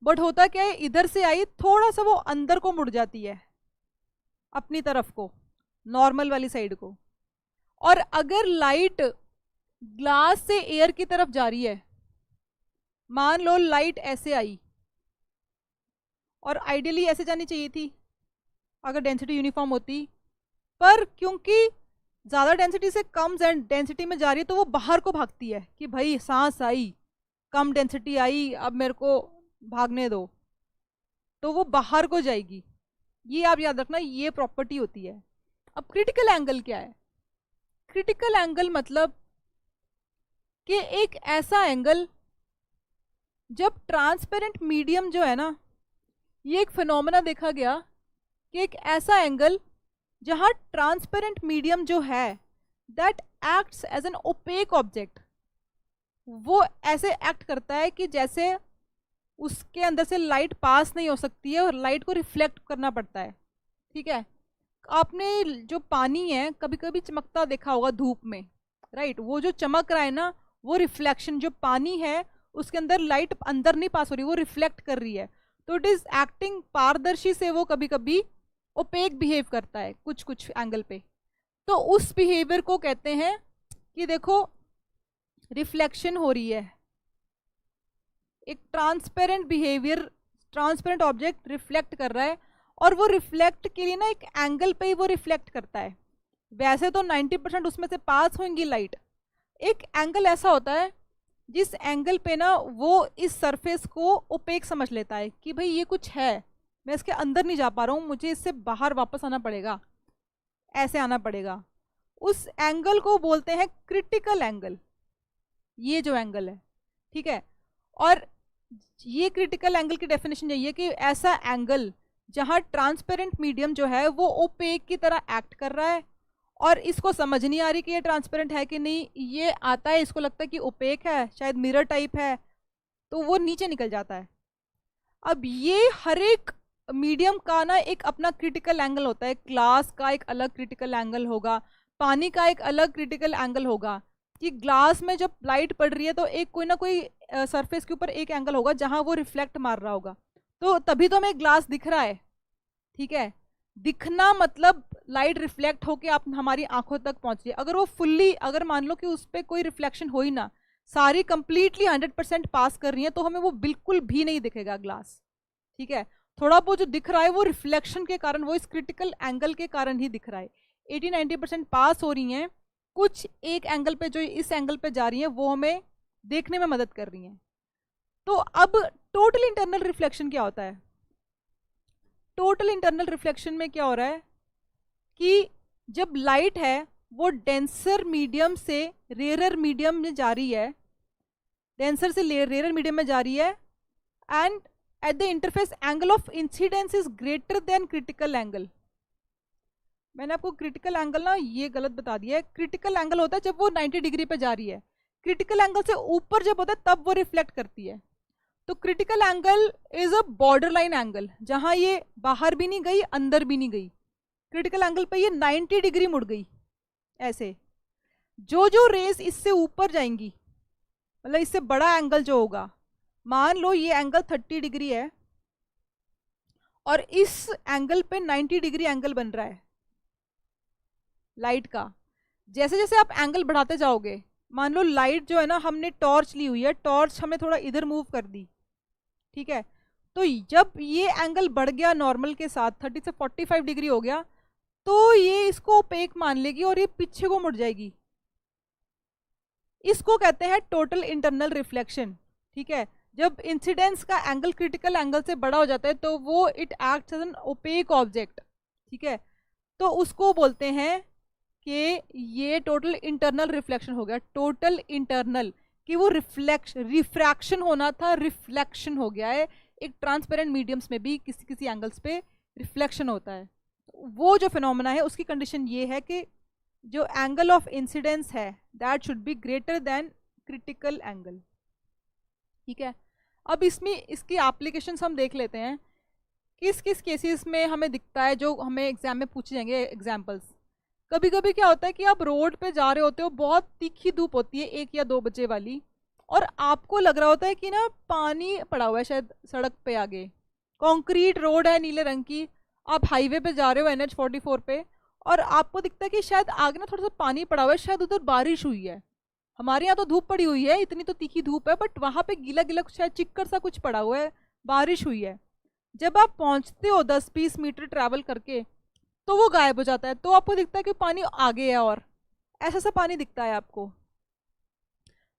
बट होता क्या है, इधर से आई थोड़ा सा वो अंदर को मुड़ जाती है अपनी तरफ को, नॉर्मल वाली साइड को। और अगर लाइट ग्लास से एयर की तरफ जा रही है, मान लो लाइट ऐसे आई और आइडियली ऐसे जानी चाहिए थी अगर डेंसिटी यूनिफॉर्म होती, पर क्योंकि ज़्यादा डेंसिटी से कम डेंसिटी में जा रही है तो वो बाहर को भागती है कि भाई सांस आई, कम डेंसिटी आई, अब मेरे को भागने दो, तो वो बाहर को जाएगी। ये आप याद रखना, ये प्रॉपर्टी होती है। अब क्रिटिकल एंगल क्या है? क्रिटिकल एंगल मतलब कि एक ऐसा एंगल जब ट्रांसपेरेंट मीडियम जो है ना, ये एक फिनोमेना देखा गया कि एक ऐसा एंगल जहां ट्रांसपेरेंट मीडियम जो है that acts as an opaque object, वो ऐसे एक्ट करता है कि जैसे उसके अंदर से लाइट पास नहीं हो सकती है और लाइट को रिफ्लेक्ट करना पड़ता है। ठीक है, आपने जो पानी है कभी कभी चमकता देखा होगा धूप में, राइट, वो जो चमक रहा है ना, वो रिफ्लेक्शन, जो पानी है उसके अंदर लाइट अंदर नहीं पास हो रही, वो रिफ्लेक्ट कर रही है, तो इट इज एक्टिंग पारदर्शी से, वो कभी कभी ओपेक बिहेव करता है कुछ कुछ एंगल पे। तो उस बिहेवियर को कहते हैं कि देखो रिफ्लेक्शन हो रही है, एक transparent behaviour, transparent object reflect कर रहा है, और वो रिफ्लेक्ट के लिए ना एक एंगल पे ही वो रिफ्लेक्ट करता है। वैसे तो 90% उसमें से पास होंगी लाइट, एक एंगल ऐसा होता है जिस एंगल पे ना वो इस सरफेस को ओपेक समझ लेता है कि भाई ये कुछ है, मैं इसके अंदर नहीं जा पा रहा हूँ, मुझे इससे बाहर वापस आना पड़ेगा, ऐसे आना पड़ेगा। उस एंगल को बोलते हैं क्रिटिकल एंगल, ये जो एंगल है, ठीक है। और ये क्रिटिकल एंगल की डेफिनेशन यही है कि ऐसा एंगल जहां ट्रांसपेरेंट मीडियम जो है वो ओपेक की तरह एक्ट कर रहा है और इसको समझ नहीं आ रही कि ये ट्रांसपेरेंट है कि नहीं, ये आता है इसको लगता है कि ओपेक है, शायद मिरर टाइप है, तो वो नीचे निकल जाता है। अब ये हर एक मीडियम का ना एक अपना क्रिटिकल एंगल होता है, ग्लास का एक अलग क्रिटिकल एंगल होगा, पानी का एक अलग क्रिटिकल एंगल होगा, कि ग्लास में जब लाइट पड़ रही है तो एक कोई ना कोई सरफेस के ऊपर एक एंगल होगा जहां वो रिफ्लेक्ट मार रहा होगा, तो तभी तो हमें ग्लास दिख रहा है। ठीक है, दिखना मतलब लाइट रिफ्लेक्ट होके आप हमारी आंखों तक पहुंच रही है। अगर वो फुल्ली, अगर मान लो कि उस पर कोई रिफ्लेक्शन हो ही ना, सारी कंप्लीटली 100% पास कर रही है, तो हमें वो बिल्कुल भी नहीं दिखेगा ग्लास। ठीक है, थोड़ा बहुत जो दिख रहा है वो रिफ्लेक्शन के कारण, वो इस क्रिटिकल एंगल के कारण ही दिख रहा है। 80-90% पास हो रही हैं, कुछ एक एंगल पे जो इस एंगल पे जा रही हैं वो हमें देखने में मदद कर रही हैं। तो अब टोटल इंटरनल रिफ्लेक्शन क्या होता है? टोटल इंटरनल रिफ्लेक्शन में क्या हो रहा है कि जब लाइट है वो डेंसर मीडियम से रेयर मीडियम में जा रही है, डेंसर से रेयर मीडियम में जा रही है, and at the interface angle of incidence is greater than critical angle. मैंने आपको क्रिटिकल एंगल ना ये गलत बता दिया है, क्रिटिकल एंगल होता है जब वो 90 डिग्री पे जा रही है, क्रिटिकल एंगल से ऊपर जब होता है तब वो रिफ्लेक्ट करती है। तो critical angle is a border line angle, जहां ये बाहर भी नहीं गई अंदर भी नहीं गई, क्रिटिकल एंगल पे ये 90 डिग्री मुड़ गई ऐसे। जो जो रेस इससे ऊपर जाएंगी, मतलब इससे बड़ा एंगल जो होगा, मान लो ये एंगल 30 डिग्री है और इस एंगल पे 90 डिग्री एंगल बन रहा है लाइट का। जैसे जैसे आप एंगल बढ़ाते जाओगे, मान लो लाइट जो है ना, हमने टॉर्च ली हुई है, टॉर्च हमने थोड़ा इधर मूव कर दी, ठीक है, तो जब ये एंगल बढ़ गया नॉर्मल के साथ 30 से 45 डिग्री हो गया, तो ये इसको ओपेक मान लेगी और ये पीछे को मुड़ जाएगी। इसको कहते हैं टोटल इंटरनल रिफ्लेक्शन, ठीक है। जब इंसिडेंस का एंगल क्रिटिकल एंगल से बड़ा हो जाता है तो वो it acts as an opaque object, ठीक है, तो उसको बोलते हैं कि ये टोटल इंटरनल रिफ्लेक्शन हो गया। टोटल इंटरनल कि वो रिफ्रैक्शन होना था, रिफ्लेक्शन हो गया है। एक ट्रांसपेरेंट मीडियम्स में भी किसी किसी एंगल्स पे रिफ्लेक्शन होता है। वो जो फिनोमेना है उसकी कंडीशन ये है कि जो एंगल ऑफ इंसिडेंस है that should be greater than critical angle, ठीक है। अब इसमें इसकी एप्लीकेशंस हम देख लेते हैं, किस किस केसेस में हमें दिखता है, जो हमें एग्जाम में पूछे जाएंगे एग्जाम्पल्स। कभी कभी क्या होता है कि आप रोड पे जा रहे होते हो, बहुत तीखी धूप होती है 1 या 2 बजे वाली, और आपको लग रहा होता है कि ना पानी पड़ा हुआ है शायद सड़क पे आगे, कंक्रीट रोड है नीले रंग की, आप हाईवे पे जा रहे हो NH 44 पे, और आपको दिखता है कि शायद आगे ना थोड़ा सा पानी पड़ा हुआ है, शायद उधर बारिश हुई है। हमारे यहाँ तो धूप पड़ी हुई है, इतनी तो तीखी धूप है, बट वहाँ पे गीला गीला शायद चिक्कर सा कुछ पड़ा हुआ है, बारिश हुई है। जब आप पहुँचते हो 10-20 मीटर ट्रैवल करके तो वो गायब हो जाता है, तो आपको दिखता है कि पानी आगे है, और ऐसा सा पानी दिखता है आपको,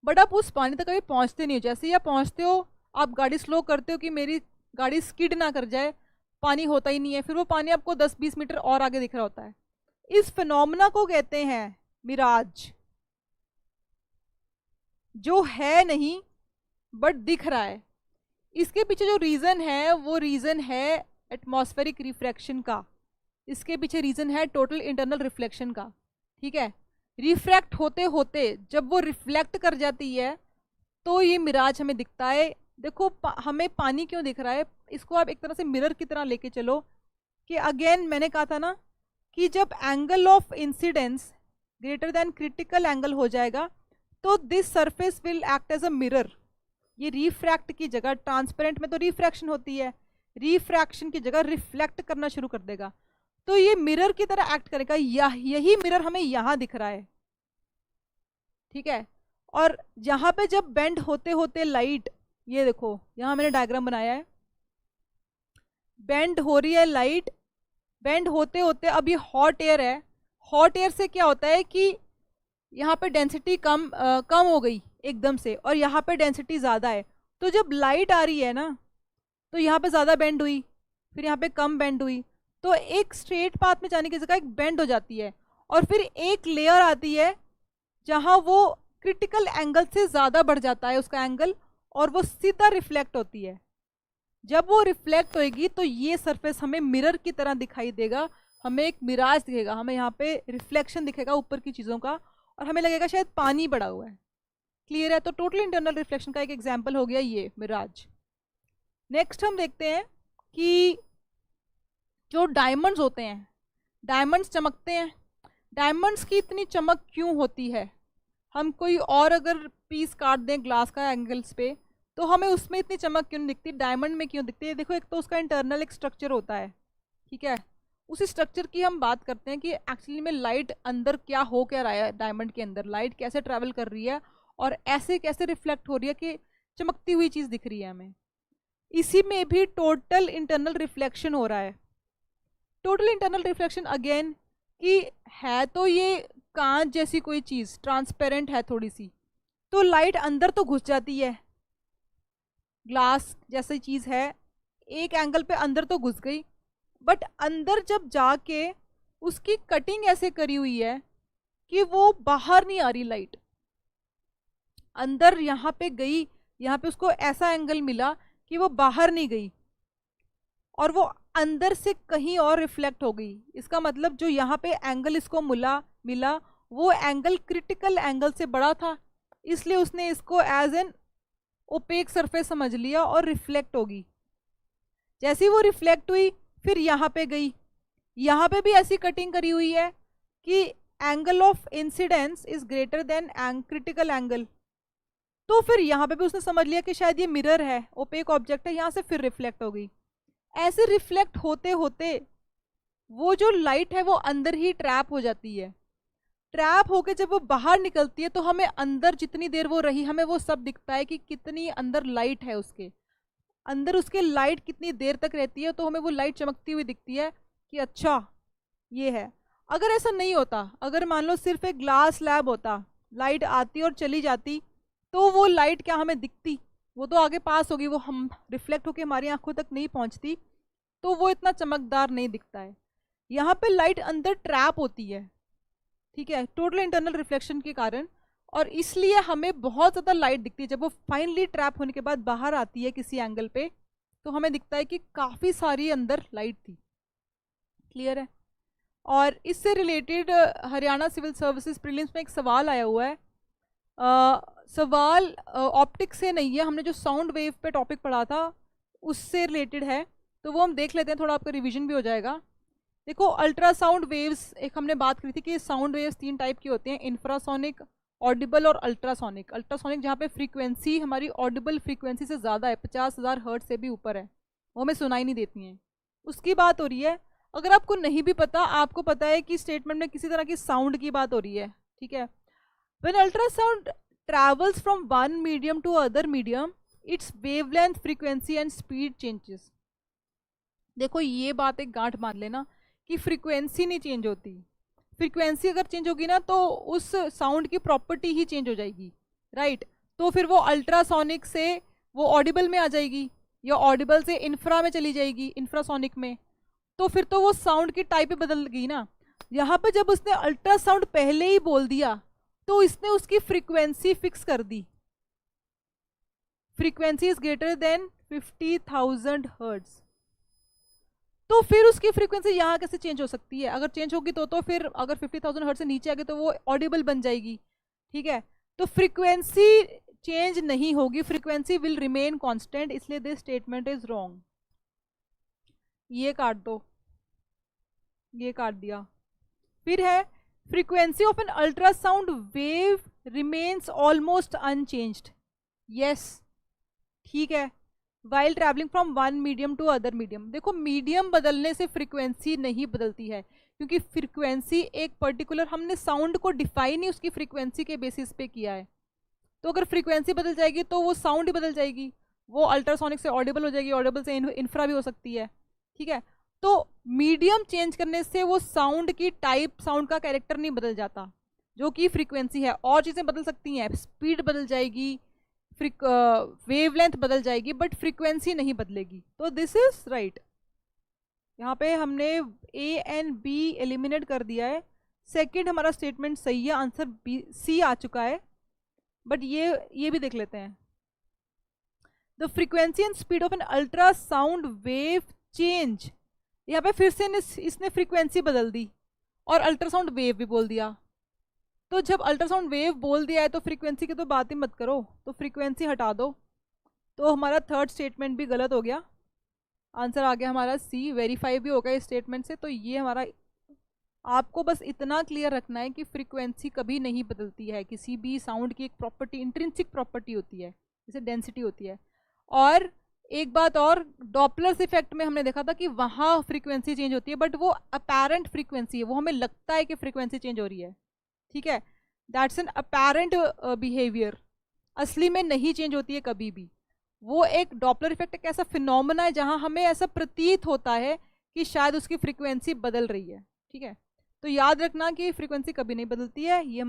बट आप उस पानी तक कभी पहुँचते नहीं हो। जैसे ही आप पहुँचते हो, आप गाड़ी स्लो करते हो कि मेरी गाड़ी स्किड ना कर जाए, पानी होता ही नहीं है, फिर वो पानी आपको 10-20 मीटर और आगे दिख रहा होता है। इस फिनोमेना को कहते हैं मिराज, जो है नहीं बट दिख रहा है। इसके पीछे जो रीजन है वो रीजन है एटमॉस्फेरिक रिफ्रैक्शन का, इसके पीछे रीजन है टोटल इंटरनल रिफ्लेक्शन का, ठीक है। रिफ्रैक्ट होते होते जब वो रिफ्लेक्ट कर जाती है तो ये मिराज हमें दिखता है। देखो हमें पानी क्यों दिख रहा है, इसको आप एक तरह से मिरर की तरह लेके चलो कि अगेन मैंने कहा था ना कि जब angle of incidence greater than critical angle हो जाएगा तो this surface will act as a mirror. ये रिफ्रैक्ट की जगह, ट्रांसपेरेंट में तो रिफ्रैक्शन होती है, रिफ्रैक्शन की जगह रिफ्लेक्ट करना शुरू कर देगा, तो ये मिरर की तरह एक्ट करेगा। यही मिरर हमें यहाँ दिख रहा है, ठीक है। और यहाँ पे जब बेंड होते होते लाइट, ये देखो यहाँ मैंने डायग्राम बनाया है, बेंड हो रही है लाइट, बेंड होते होते अब ये हॉट एयर है, हॉट एयर से क्या होता है कि यहाँ पे डेंसिटी कम हो गई एकदम से, और यहाँ पे डेंसिटी ज़्यादा है, तो जब लाइट आ रही है ना तो यहाँ पे ज़्यादा बेंड हुई, फिर यहाँ पे कम बेंड हुई, तो एक स्ट्रेट पाथ में जाने की जगह एक बेंड हो जाती है, और फिर एक लेयर आती है जहाँ वो क्रिटिकल एंगल से ज़्यादा बढ़ जाता है उसका एंगल, और वो सीधा रिफ्लेक्ट होती है। जब वो रिफ्लेक्ट होएगी तो ये सरफेस हमें मिरर की तरह दिखाई देगा, हमें एक मिराज दिखेगा, हमें यहाँ पे रिफ्लेक्शन दिखेगा ऊपर की चीज़ों का, और हमें लगेगा शायद पानी पड़ा हुआ है। क्लियर है? तो टोटल इंटरनल रिफ्लेक्शन का एक एग्जाम्पल हो गया ये मिराज। नेक्स्ट हम देखते हैं कि जो डायमंड्स होते हैं, डायमंड्स चमकते हैं, डायमंड्स की इतनी चमक क्यों होती है? हम कोई और अगर पीस काट दें ग्लास का एंगल्स पे तो हमें उसमें इतनी चमक क्यों नहीं दिखती, डायमंड में क्यों दिखती है? देखो एक तो उसका इंटरनल एक स्ट्रक्चर होता है, ठीक है, उसी स्ट्रक्चर की हम बात करते हैं कि एक्चुअली में लाइट अंदर क्या हो क्या रहा है, डायमंड के अंदर लाइट कैसे ट्रैवल कर रही है और ऐसे कैसे रिफ्लेक्ट हो रही है कि चमकती हुई चीज़ दिख रही है हमें। इसी में भी टोटल इंटरनल रिफ्लेक्शन हो रहा है। टोटल इंटरनल रिफ्लेक्शन अगेन कि है तो ये कांच जैसी कोई चीज़, ट्रांसपेरेंट है थोड़ी सी, तो लाइट अंदर तो घुस जाती है, ग्लास जैसी चीज़ है, एक एंगल पे अंदर तो घुस गई, बट अंदर जब जाके उसकी कटिंग ऐसे करी हुई है कि वो बाहर नहीं आ रही लाइट, अंदर यहाँ पे गई, यहाँ पे उसको ऐसा एंगल मिला कि वो बाहर नहीं गई और वो अंदर से कहीं और रिफ्लेक्ट हो गई। इसका मतलब जो यहाँ पे एंगल इसको मिला वो एंगल क्रिटिकल एंगल से बड़ा था, इसलिए उसने इसको एज एन ओपेक सरफेस समझ लिया और रिफ्लेक्ट होगी। जैसे ही वो रिफ्लेक्ट हुई फिर यहाँ पे गई, यहाँ पे भी ऐसी कटिंग करी हुई है कि angle of incidence is greater than critical angle. तो फिर यहाँ पे भी उसने समझ लिया कि शायद ये मिरर है, ओपेक ऑब्जेक्ट है, यहाँ से फिर रिफ्लेक्ट हो गई। ऐसे रिफ्लेक्ट होते होते वो जो लाइट है वो अंदर ही ट्रैप हो जाती है। ट्रैप होके जब वो बाहर निकलती है तो हमें अंदर जितनी देर वो रही हमें वो सब दिखता है कि कितनी अंदर लाइट है, उसके अंदर उसके लाइट कितनी देर तक रहती है, तो हमें वो लाइट चमकती हुई दिखती है कि अच्छा ये है। अगर ऐसा नहीं होता, अगर मान लो सिर्फ एक ग्लास स्लैब होता, लाइट आती और चली जाती, तो वो लाइट क्या हमें दिखती? वो तो आगे पास होगी, वो हम रिफ्लेक्ट होकर हमारी आंखों तक नहीं पहुंचती, तो वो इतना चमकदार नहीं दिखता है। यहाँ पे लाइट अंदर ट्रैप होती है, ठीक है, टोटल इंटरनल रिफ्लेक्शन के कारण, और इसलिए हमें बहुत ज़्यादा लाइट दिखती है। जब वो फाइनली ट्रैप होने के बाद बाहर आती है किसी एंगल पे, तो हमें दिखता है कि काफ़ी सारी अंदर लाइट थी। क्लियर है? और इससे related Haryana civil services prelims में एक सवाल आया हुआ है। सवाल ऑप्टिक्स से नहीं है, हमने जो साउंड वेव पे टॉपिक पढ़ा था उससे रिलेटेड है, तो वो हम देख लेते हैं, थोड़ा आपका रिवीजन भी हो जाएगा। देखो, अल्ट्रासाउंड वेव्स, एक हमने बात करी थी कि साउंड वेव्स 3 टाइप की होती हैं, इंफ्रासोनिक, ऑडिबल और अल्ट्रासोनिक। अल्ट्रासोनिक जहाँ पे फ्रीक्वेंसी हमारी ऑडिबल फ्रीक्वेंसी से ज़्यादा है, 50,000 हर्ट्ज से भी ऊपर है, वो हमें सुनाई नहीं देती हैं, उसकी बात हो रही है। अगर आपको नहीं भी पता, आपको पता है कि स्टेटमेंट में किसी तरह की साउंड की बात हो रही है, ठीक है। When ultrasound travels from one medium to other medium, its wavelength, frequency and speed changes. देखो, ये बात एक गांठ मान लेना कि फ्रीक्वेंसी नहीं चेंज होती। फ्रीक्वेंसी अगर चेंज होगी ना तो उस साउंड की प्रॉपर्टी ही चेंज हो जाएगी, राइट। तो फिर वो अल्ट्रासोनिक से वो ऑडिबल में आ जाएगी, या ऑडिबल से इंफ्रा में चली जाएगी, इंफ्रासोनिक में, तो फिर तो वो साउंड की टाइप ही बदल गई ना। यहाँ पे जब उसने अल्ट्रासाउंड पहले ही बोल दिया तो इसने उसकी फ्रीक्वेंसी फिक्स कर दी, frequency is greater than 50,000 hertz. तो फिर उसकी फ्रीक्वेंसी यहाँ कैसे चेंज हो सकती है? अगर चेंज होगी तो फिर अगर 50,000 हर्ट्ज से नीचे आ गई तो वो ऑडिबल बन जाएगी, ठीक है। तो फ्रीक्वेंसी चेंज नहीं होगी, फ्रीक्वेंसी विल रिमेन कांस्टेंट, इसलिए दिस स्टेटमेंट इज रॉन्ग। ये काट दो, ये काट दिया। फिर है frequency of an ultrasound wave remains almost unchanged. Yes, ठीक है, while travelling from one medium to other medium. देखो, मीडियम बदलने से फ्रीक्वेंसी नहीं बदलती है, क्योंकि फ्रीक्वेंसी एक पर्टिकुलर, हमने साउंड को डिफाइन ही उसकी फ्रीक्वेंसी के बेसिस पे किया है। तो अगर फ्रीक्वेंसी बदल जाएगी तो वो साउंड ही बदल जाएगी, वो अल्ट्रासोनिक से ऑडिबल हो जाएगी, ऑडिबल से इंफ्रा भी हो सकती है, ठीक है। तो मीडियम चेंज करने से वो साउंड की टाइप, साउंड का कैरेक्टर नहीं बदल जाता, जो कि फ्रीक्वेंसी है। और चीज़ें बदल सकती हैं, स्पीड बदल जाएगी, वेवलेंथ बदल जाएगी, बट फ्रीक्वेंसी नहीं बदलेगी। तो दिस इज राइट। यहाँ पे हमने ए एंड बी एलिमिनेट कर दिया है। सेकंड हमारा स्टेटमेंट सही है, आंसर बी सी आ चुका है, बट ये भी देख लेते हैं। The frequency and speed of an ultrasound wave change. यहाँ पे फिर से इसने फ्रीक्वेंसी बदल दी और अल्ट्रासाउंड वेव भी बोल दिया। तो जब अल्ट्रासाउंड वेव बोल दिया है तो फ्रीक्वेंसी की तो बात ही मत करो, तो फ्रीक्वेंसी हटा दो। तो हमारा थर्ड स्टेटमेंट भी गलत हो गया, आंसर आ गया हमारा सी। वेरीफाई भी हो गया इस स्टेटमेंट से। तो ये हमारा, आपको बस इतना क्लियर रखना है कि फ्रीक्वेंसी कभी नहीं बदलती है, किसी भी साउंड की एक प्रॉपर्टी, इंट्रिंसिक प्रॉपर्टी होती है, जैसे डेंसिटी होती है। और एक बात और, डॉपलर्स इफेक्ट में हमने देखा था कि वहाँ फ्रीक्वेंसी चेंज होती है, बट वो अपैरेंट फ्रीक्वेंसी है, वो हमें लगता है कि फ्रीक्वेंसी चेंज हो रही है, ठीक है। दैट्स एन अपैरेंट बिहेवियर, असली में नहीं चेंज होती है कभी भी। वो एक डॉपलर इफेक्ट एक ऐसा फिनोमेना है जहाँ हमें ऐसा प्रतीत होता है कि शायद उसकी फ्रीक्वेंसी बदल रही है, ठीक है। तो याद रखना कि फ्रीक्वेंसी कभी नहीं बदलती है, ये